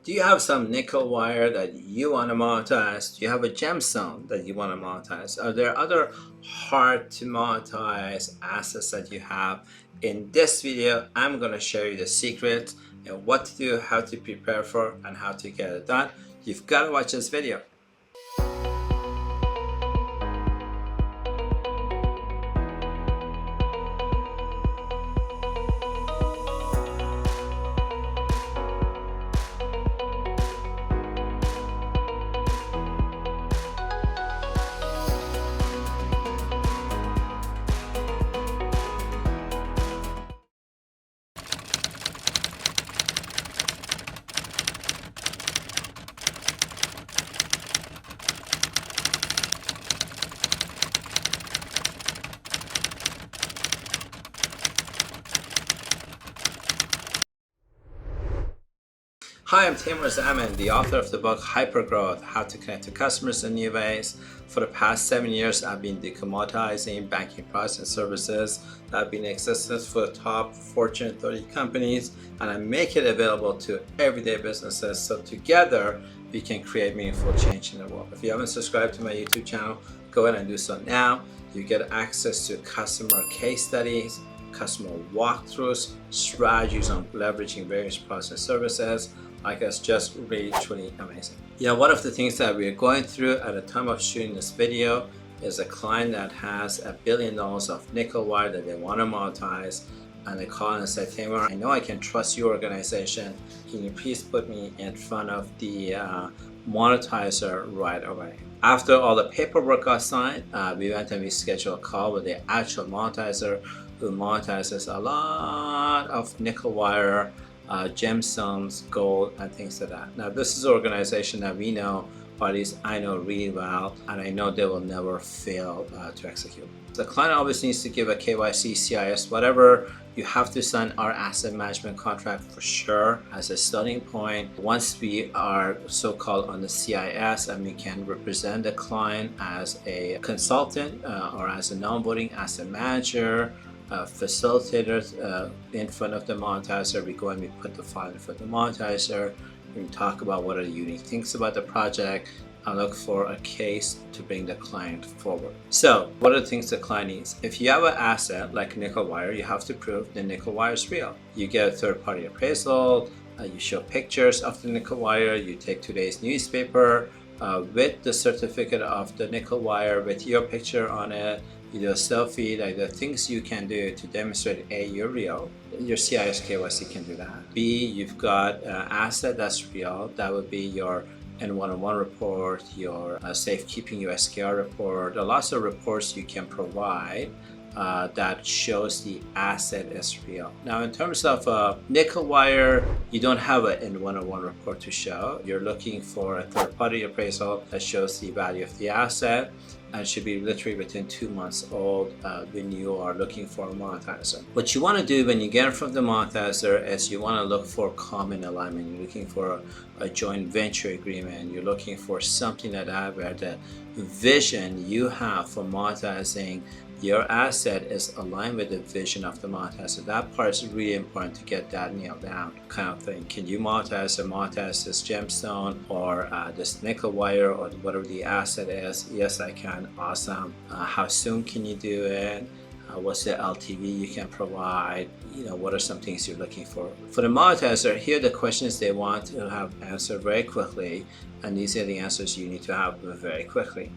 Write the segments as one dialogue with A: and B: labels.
A: Do you have some nickel wire that you want to monetize? Do you have a gemstone that you want to monetize? Are there other hard to monetize assets that you have? In this video, I'm going to show you the secrets and what to do, how to prepare for, and how to get it done. You've got to watch this video. Hi, I'm Taimour Zaman, the author of the book Hypergrowth, How to Connect to Customers in New Ways. For the past 7 years, I've been decommoditizing banking products and services that have been in existence for the top Fortune 30 companies, and I make it available to everyday businesses so together we can create meaningful change in the world. If you haven't subscribed to my YouTube channel, go ahead and do so now. You get access to customer case studies, customer walkthroughs, strategies on leveraging various products and services. Like it's just really truly amazing. One of the things that we're going through at the time of shooting this video is a client that has $1 billion of nickel wire that they want to monetize, and they call and say, Taimour, I know I can trust your organization. Can you please put me in front of the monetizer right away? After all the paperwork got signed, we went and we scheduled a call with the actual monetizer who monetizes a lot of nickel wire, gemstones, gold, and things like that. Now, this is an organization that we know, or at least I know really well, and I know they will never fail to execute. The client always needs to give a KYC, CIS, whatever. You have to sign our asset management contract for sure as a starting point. Once we are so-called on the CIS and we can represent the client as a consultant or as a non-voting asset manager, facilitators in front of the monetizer, we go and we put the file in front of the monetizer. We talk about what are the unique things about the project and look for a case to bring the client forward. So what are the things the client needs? If you have an asset like nickel wire, you have to prove the nickel wire is real. You get a third-party appraisal, you show pictures of the nickel wire, you take today's newspaper with the certificate of the nickel wire with your picture on it. You do a selfie, like the things you can do to demonstrate A, you're real. Your CIS KYC can do that. B, you've got an asset that's real. That would be your N101 report, your safekeeping, your SKR report. There are lots of reports you can provide that shows the asset is real. Now, in terms of nickel wire, you don't have an N101 report to show. You're looking for a third-party appraisal that shows the value of the asset, and should be literally within 2 months old when you are looking for a monetizer. What you want to do when you get it from the monetizer is you want to look for common alignment. You're looking for a joint venture agreement. You're looking for something like that where the vision you have for monetizing your asset is aligned with the vision of the monetizer. That part is really important to get that nailed down kind of thing. Can you monetize this gemstone or this nickel wire or whatever the asset is? Yes, I can. Awesome. How soon can you do it? What's the LTV you can provide? What are some things you're looking for? For the monetizer, here are the questions they want to have answered very quickly, and these are the answers you need to have very quickly.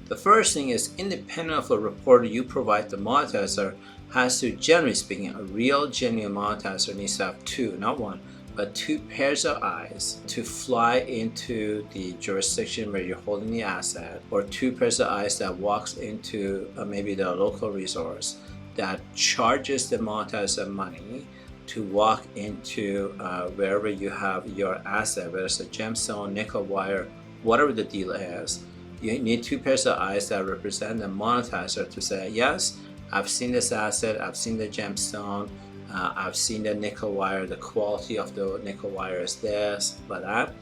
A: The first thing is, independent of a report you provide, the monetizer has to, generally speaking, a real genuine monetizer needs to have two, not one, but two pairs of eyes to fly into the jurisdiction where you're holding the asset, or two pairs of eyes that walks into maybe the local resource that charges the monetizer money to walk into wherever you have your asset, whether it's a gemstone, nickel wire, whatever the deal is. You need two pairs of eyes that represent the monetizer to say, yes, I've seen this asset, I've seen the gemstone, I've seen the nickel wire, the quality of the nickel wire is this, but that.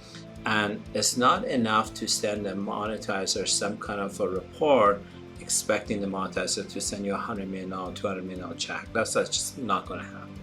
A: And it's not enough to send the monetizer some kind of a report expecting the monetizer to send you $100 million, $200 million check. That's just not going to happen.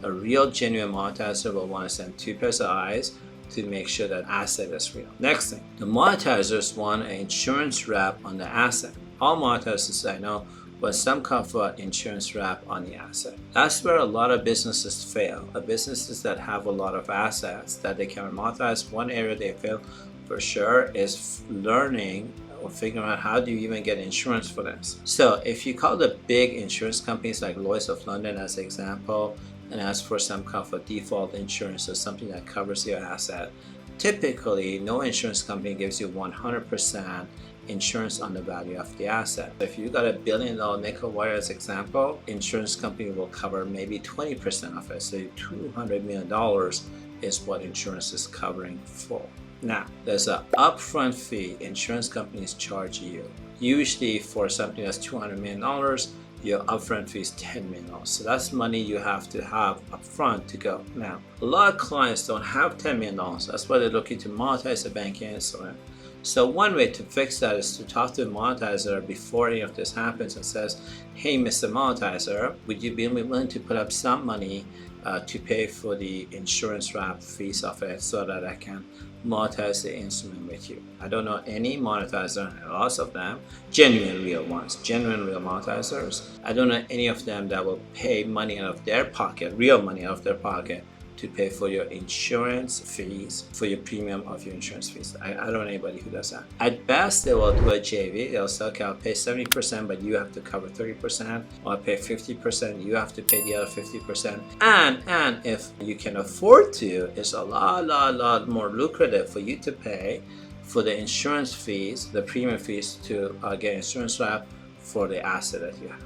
A: A real genuine monetizer will want to send two pairs of eyes, to make sure that asset is real. Next thing, the monetizers want an insurance wrap on the asset. All monetizers I know want some kind of insurance wrap on the asset. That's where a lot of businesses fail. Businesses that have a lot of assets that they can monetize, one area they fail for sure is learning or figuring out how do you even get insurance for this. So if you call the big insurance companies like Lloyd's of London as an example and ask for some kind of a default insurance or something that covers your asset, typically no insurance company gives you 100% insurance on the value of the asset. If you got $1 billion nickel wire as example, insurance company will cover maybe 20% of it. So $200 million is what insurance is covering for. Now, there's an upfront fee insurance companies charge you. Usually for something that's $200 million, your upfront fee is $10 million. So that's money you have to have upfront to go. Now, a lot of clients don't have $10 million. That's why they're looking to monetize the banking instrument. So one way to fix that is to talk to the monetizer before any of this happens and says, hey, Mr. Monetizer, would you be willing to put up some money to pay for the insurance wrap fees of it so that I can monetize the instrument with you? I don't know any monetizer, lots of them, genuine real ones, genuine real monetizers. I don't know any of them that will pay money out of their pocket, real money out of their pocket, to pay for your insurance fees, for your premium of your insurance fees. I don't know anybody who does that. At best, they will do a JV. They'll say, okay, I'll pay 70%, but you have to cover 30%. Or I'll pay 50%, you have to pay the other 50%. And if you can afford to, it's a lot more lucrative for you to pay for the insurance fees, the premium fees to get insurance wrap for the asset that you have.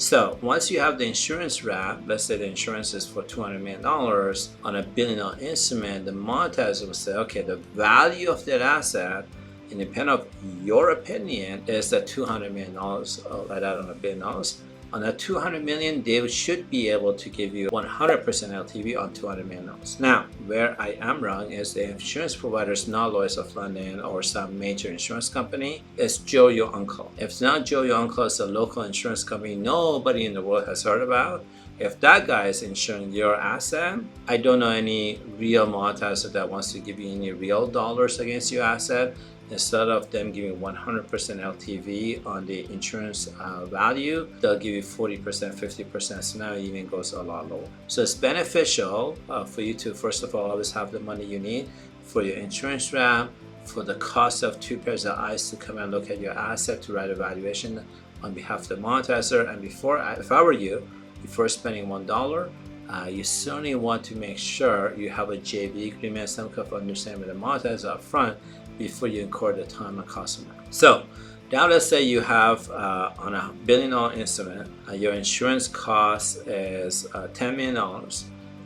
A: So once you have the insurance wrap, let's say the insurance is for $200 million on a $1 billion instrument, the monetizer will say, okay, the value of that asset, independent of your opinion, is that $200 million like that on $1 billion. On that $200 million, they should be able to give you 100% LTV on $200 million. Now, where I am wrong is the insurance providers, not Lloyd's of London or some major insurance company. It's Joe Your Uncle. If it's not Joe Your Uncle, it's a local insurance company nobody in the world has heard about. If that guy is insuring your asset, I don't know any real monetizer that wants to give you any real dollars against your asset. Instead of them giving 100% LTV on the insurance value, they'll give you 40%, 50%. So now it even goes a lot lower. So it's beneficial for you to, first of all, always have the money you need for your insurance wrap, for the cost of 2 pairs of eyes to come and look at your asset to write a valuation on behalf of the monetizer. And if I were you, before spending $1, you certainly want to make sure you have a JV agreement, some kind of understanding with the monetizer up front before you incur the time and cost of it. So now let's say you have on a $1 billion instrument, your insurance cost is $10 million.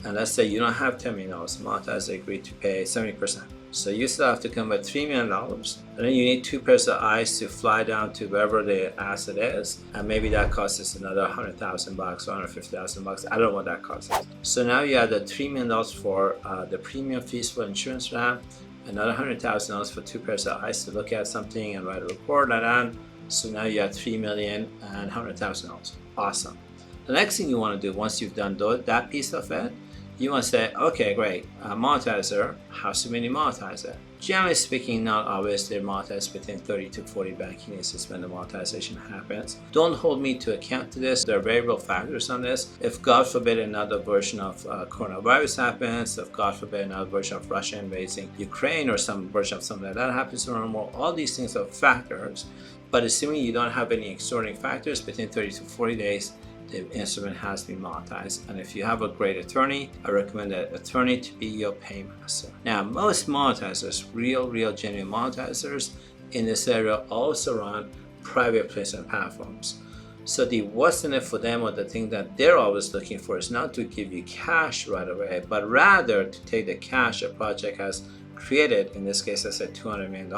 A: And let's say you don't have $10 million, monetizer agreed to pay 70%. So you still have to come with $3 million. And then you need 2 pairs of eyes to fly down to wherever the asset is. And maybe that costs us another $100,000 or $150,000. I don't know what that costs us. So now you have the $3 million for the premium fees for insurance wrap, another $100,000 for 2 pairs of eyes to look at something and write a report like that. So now you have $3 million and $100,000. Awesome. The next thing you want to do once you've done that piece of it, you want to say, okay, great, monetizer, how soon many monetizer? Generally speaking, not always they monetize within 30 to 40 banking days when the monetization happens. Don't hold me to account to this. There are variable factors on this. If God forbid another version of coronavirus happens, if God forbid another version of Russia invading Ukraine or some version of something like that happens around the world, all these things are factors. But assuming you don't have any extraordinary factors, within 30 to 40 days, the instrument has been monetized. And if you have a great attorney, I recommend that attorney to be your paymaster. Now, most monetizers, real genuine monetizers in this area also run private placement platforms. So what's in it for them, or the thing that they're always looking for, is not to give you cash right away, but rather to take the cash a project has created, in this case I said $200 million,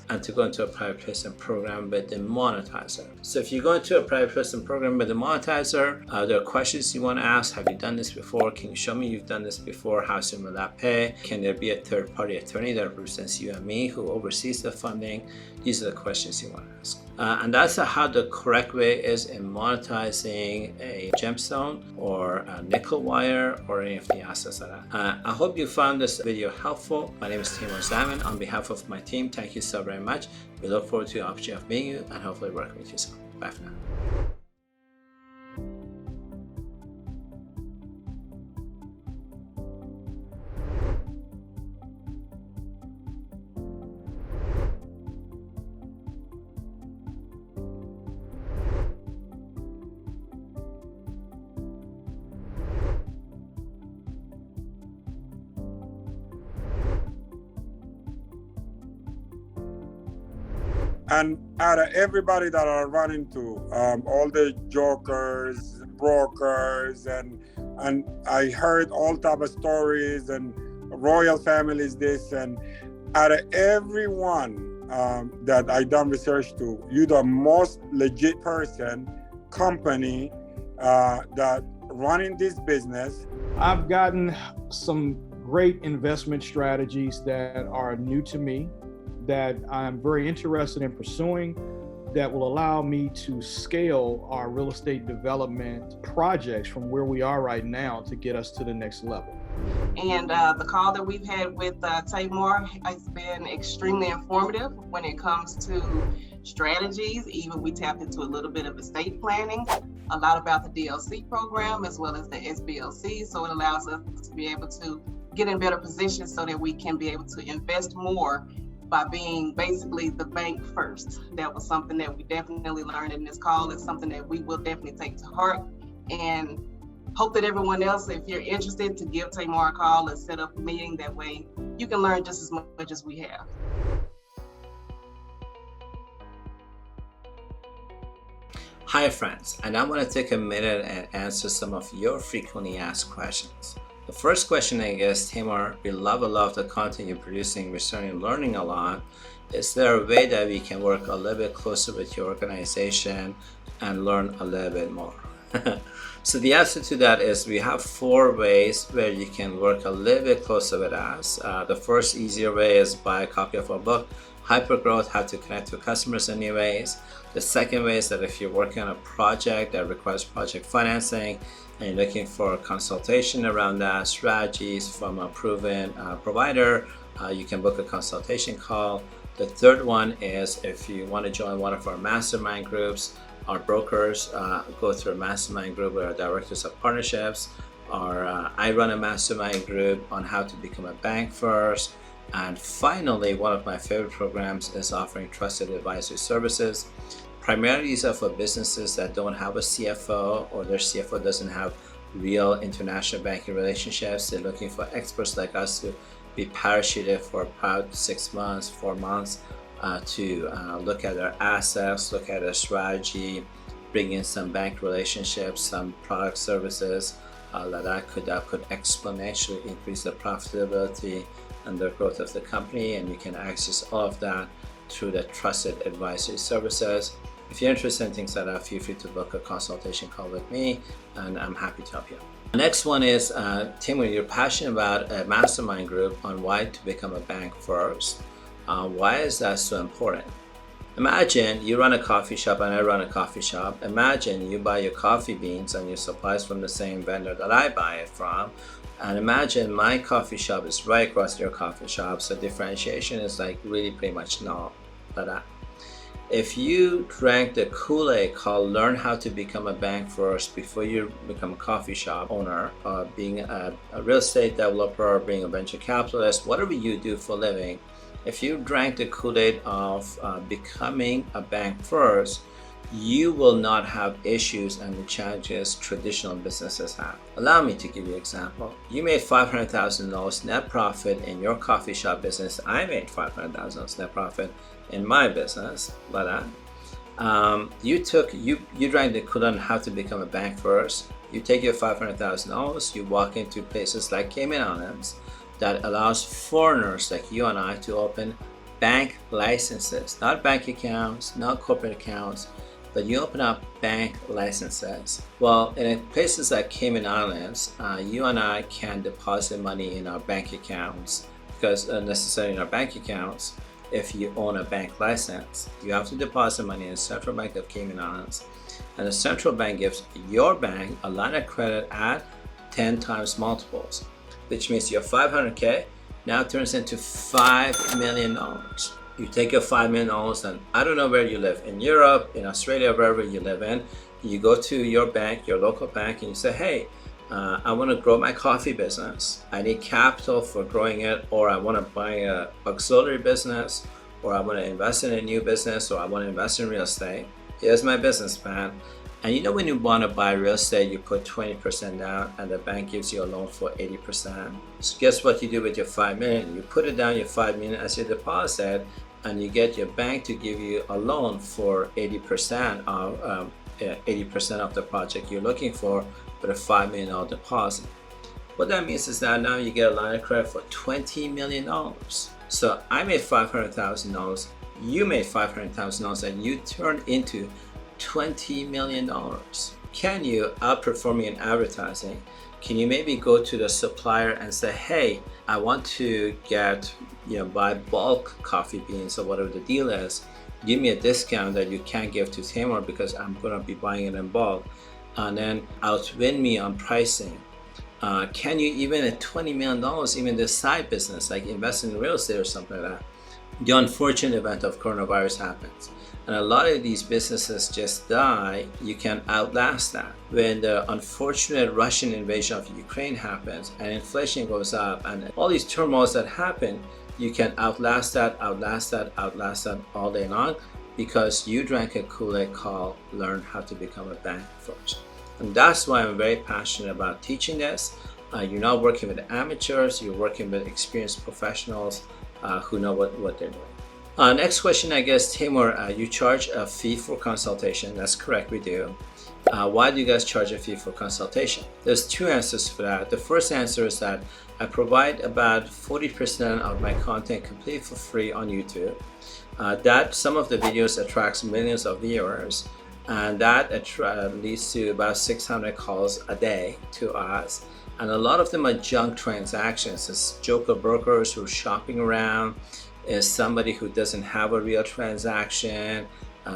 A: and to go into a private placement program with the monetizer. So if you go into a private placement program with the monetizer, there are questions you want to ask. Have you done this before? Can you show me you've done this before? How soon will that pay? Can there be a third-party attorney that represents you and me who oversees the funding? These are the questions you want to ask. And that's how the correct way is in monetizing a gemstone or a nickel wire or any of the assets of that. I hope you found this video helpful. My name is Taimour Zaman. On behalf of my team, thank you so very much. We look forward to the opportunity of meeting you and hopefully working with you soon. Bye for now.
B: And out of everybody that I run into, all the jokers, brokers, and I heard all type of stories and royal families, this, and out of everyone that I done research to, you're the most legit person, company that running this business.
C: I've gotten some great investment strategies that are new to me, that I'm very interested in pursuing, that will allow me to scale our real estate development projects from where we are right now to get us to the next level.
D: And the call that we've had with Taimour has been extremely informative when it comes to strategies. Even we tapped into a little bit of estate planning, a lot about the DLC program as well as the SBLCs. So it allows us to be able to get in better positions so that we can be able to invest more by being basically the bank first. That was something that we definitely learned in this call. It's something that we will definitely take to heart, and hope that everyone else, if you're interested, to give Taimour a call and set up a meeting. That way you can learn just as much as we have.
A: Hi friends, and I'm going to take a minute and answer some of your frequently asked questions. The first question, I guess, Taimour, we love a lot of the content you're producing. We're certainly learning a lot. Is there a way that we can work a little bit closer with your organization and learn a little bit more? So the answer to that is we have 4 ways where you can work a little bit closer with us. The first easier way is buy a copy of our book, Hypergrowth: How to Connect to Customers in New Ways. The second way is that if you're working on a project that requires project financing and you're looking for a consultation around that, strategies from a proven provider, you can book a consultation call. The third one is if you want to join one of our mastermind groups. Our brokers go through a mastermind group with our directors of partnerships. I run a mastermind group on how to become a bank first. And finally, one of my favorite programs is offering trusted advisory services. Primarily these are for businesses that don't have a CFO, or their CFO doesn't have real international banking relationships. They're looking for experts like us to be parachuted for about 6 months, 4 months to look at their assets, look at their strategy, bring in some bank relationships, some product services that could exponentially increase the profitability and the growth of the company. And you can access all of that through the trusted advisory services. If you're interested in things like that, feel free to book a consultation call with me, and I'm happy to help you. The next one is, Taimour, you're passionate about a mastermind group on why to become a bank first. Why is that so important? Imagine you run a coffee shop and I run a coffee shop. Imagine you buy your coffee beans and your supplies from the same vendor that I buy it from. And imagine my coffee shop is right across your coffee shop, so differentiation is like really pretty much null for that. If you drank the Kool-Aid called learn how to become a bank first before you become a coffee shop owner, being a real estate developer, being a venture capitalist, whatever you do for a living, if you drank the Kool-Aid of becoming a bank first, you will not have issues and the challenges traditional businesses have. Allow me to give you an example. You made $500,000 net profit in your coffee shop business. I made $500,000 net profit in my business. But you drank the Kool-Aid on how to become a bank first. You take your $500,000, you walk into places like Cayman Islands that allows foreigners like you and I to open bank licenses, not bank accounts, not corporate accounts, but you open up bank licenses. Well, in places like Cayman Islands, you and I can deposit money in our bank accounts, because necessarily in our bank accounts, if you own a bank license. You have to deposit money in the Central Bank of Cayman Islands, and the central bank gives your bank a line of credit at 10 times multiples, which means your 500K now turns into $5 million. You take your $5 million, and I don't know where you live, in Europe, in Australia, wherever you live in, you go to your bank, your local bank, and you say, hey, I want to grow my coffee business. I need capital for growing it, or I want to buy a auxiliary business, or I want to invest in a new business, or I want to invest in real estate. Here's my business plan. And you know, when you want to buy real estate, you put 20% down and the bank gives you a loan for 80%. So guess what you do with your 5 million? You put it down, your 5 million as your deposit, and you get your bank to give you a loan for 80% of the project you're looking for with a $5 million deposit. What that means is that now you get a line of credit for $20 million. So I made $500,000, you made $500,000, and you turned into $20 million. Can you outperform me in advertising? Can you maybe go to the supplier and say, hey, I want to get, buy bulk coffee beans or whatever the deal is. Give me a discount that you can't give to Taimour because I'm going to be buying it in bulk, and then outwin me on pricing. Can you, even at $20 million, even this side business, like invest in real estate or something like that? The unfortunate event of coronavirus happens, and a lot of these businesses just die. You can outlast that. When the unfortunate Russian invasion of Ukraine happens and inflation goes up and all these turmoils that happen, you can outlast that all day long because you drank a Kool-Aid called learn how to become a bank first. And that's why I'm very passionate about teaching this. You're not working with amateurs, you're working with experienced professionals who know what they're doing. Next question, I guess, Taimour, you charge a fee for consultation. That's correct, we do. Why do you guys charge a fee for consultation? There's two answers for that. The first answer is that I provide about 40% of my content completely for free on YouTube. That some of the videos attracts millions of viewers, and that leads to about 600 calls a day to us. And a lot of them are junk transactions. It's joker brokers who are shopping around. Is somebody who doesn't have a real transaction.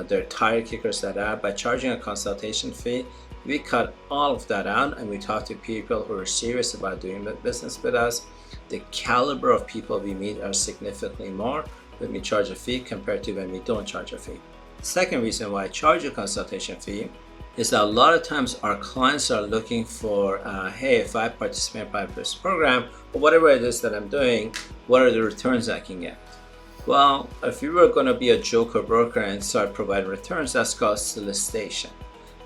A: They're tire kickers that are. By charging a consultation fee, we cut all of that out and we talk to people who are serious about doing business with us. The caliber of people we meet are significantly more when we charge a fee compared to when we don't charge a fee. Second reason why I charge a consultation fee is that a lot of times our clients are looking for, hey, if I participate in this program or whatever it is that I'm doing, what are the returns I can get? Well, if you were going to be a joker broker and start providing returns, that's called solicitation.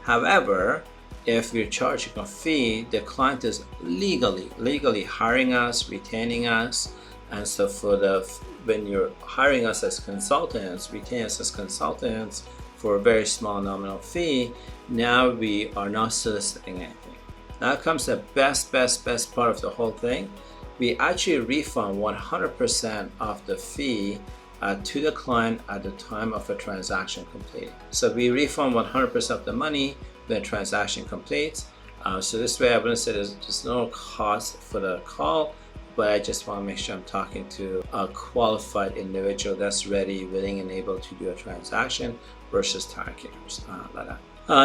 A: However, if we're charging a fee, the client is legally hiring us, retaining us, and so when you're hiring us as consultants, retain us as consultants for a very small nominal fee, now we are not soliciting anything. Now comes the best part of the whole thing. We actually refund 100% of the fee to the client at the time of a transaction completing. So we refund 100% of the money when the transaction completes. So this way I wouldn't say there's no cost for the call, but I just want to make sure I'm talking to a qualified individual that's ready, willing, and able to do a transaction versus tire kickers like that.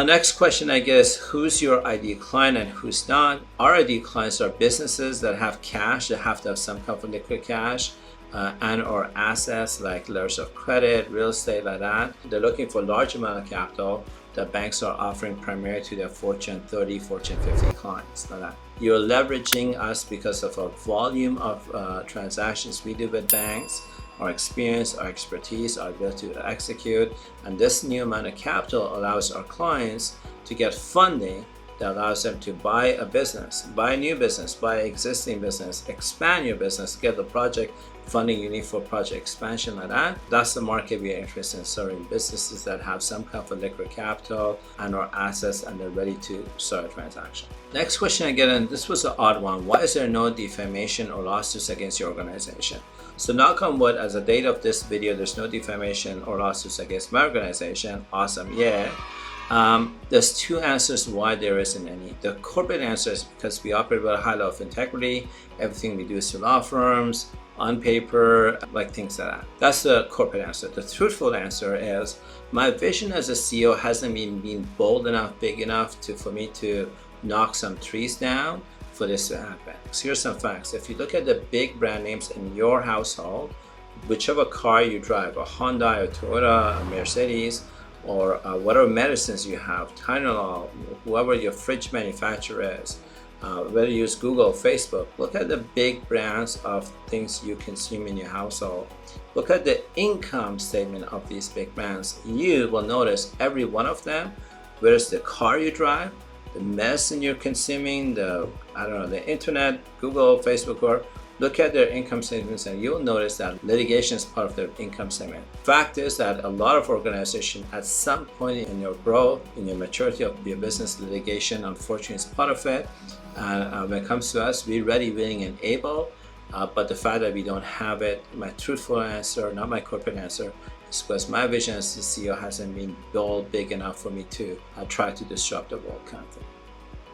A: Next question, I guess, who's your ideal client and who's not? Our ideal clients are businesses that have cash, that have to have some kind of liquid cash and or assets like letters of credit, real estate, like that. They're looking for a large amount of capital that banks are offering primarily to their Fortune 30, Fortune 50 clients, like that. You're leveraging us because of a volume of transactions we do with banks, our experience, our expertise, our ability to execute, and this new amount of capital allows our clients to get funding that allows them to buy a business, buy a new business, buy an existing business, expand your business, get the project funding you need for project expansion, like that. That's the market we are interested in serving, businesses that have some kind of liquid capital and or assets and they're ready to start a transaction. Next question I get, and this was an odd one. Why is there no defamation or lawsuits against your organization? So knock on wood, as a date of this video, there's no defamation or lawsuits against my organization. Awesome, yeah. There's two answers why there isn't any. The corporate answer is because we operate with a high level of integrity. Everything we do is to law firms. on paper, like things like that. That's the corporate answer. The truthful answer is my vision as a CEO hasn't been bold enough, big enough for me to knock some trees down for this to happen. So here's some facts. If you look at the big brand names in your household, whichever car you drive, a Honda, a Toyota, a Mercedes, or whatever medicines you have, Tylenol, whoever your fridge manufacturer is, whether you use Google, Facebook, look at the big brands of things you consume in your household. Look at the income statement of these big brands. You will notice every one of them, whether it's the car you drive, the medicine you're consuming, the internet, Google, Facebook, or look at their income statements and you'll notice that litigation is part of their income statement. Fact is that a lot of organizations at some point in your growth, in your maturity of your business, litigation unfortunately is part of it. When it comes to us, we're ready, willing, and able. But the fact that we don't have it, my truthful answer, not my corporate answer, is because my vision as the CEO hasn't been bold, big enough for me to try to disrupt the world kind of thing.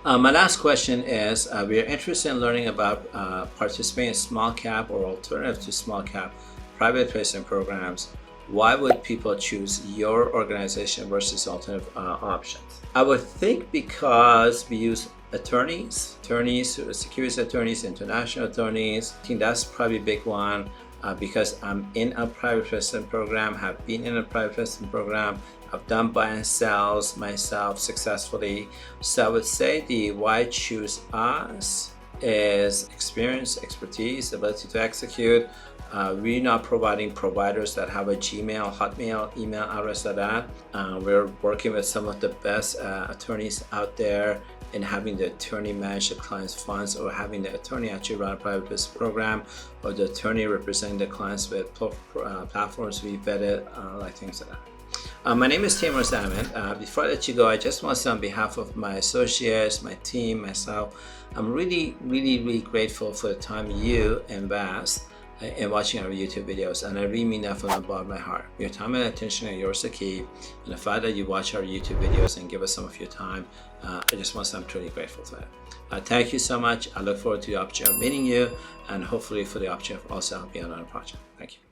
A: My last question is, we are interested in learning about participating in small cap or alternative to small cap private placement programs. Why would people choose your organization versus alternative options? I would think because we use attorneys, securities attorneys, international attorneys. I think that's probably a big one because I'm in a private placement program, have been in a private placement program. I've done buy and sells myself successfully. So I would say the why choose us is experience, expertise, ability to execute. We're not providing providers that have a Gmail, Hotmail, email address like that. We're working with some of the best attorneys out there in having the attorney manage the client's funds, or having the attorney actually run a private business program, or the attorney representing the clients with platforms we vetted, like things like that. My name is Taimour Zaman. Before I let you go, I just want to say on behalf of my associates, my team, myself, I'm really, really, really grateful for the time you invest in watching our YouTube videos, and I really mean that from the bottom of my heart. Your time and attention are yours to keep, and the fact that you watch our YouTube videos and give us some of your time, I just want to say I'm truly grateful for that. Thank you so much. I look forward to the opportunity of meeting you, and hopefully for the opportunity of also helping you on our project. Thank you.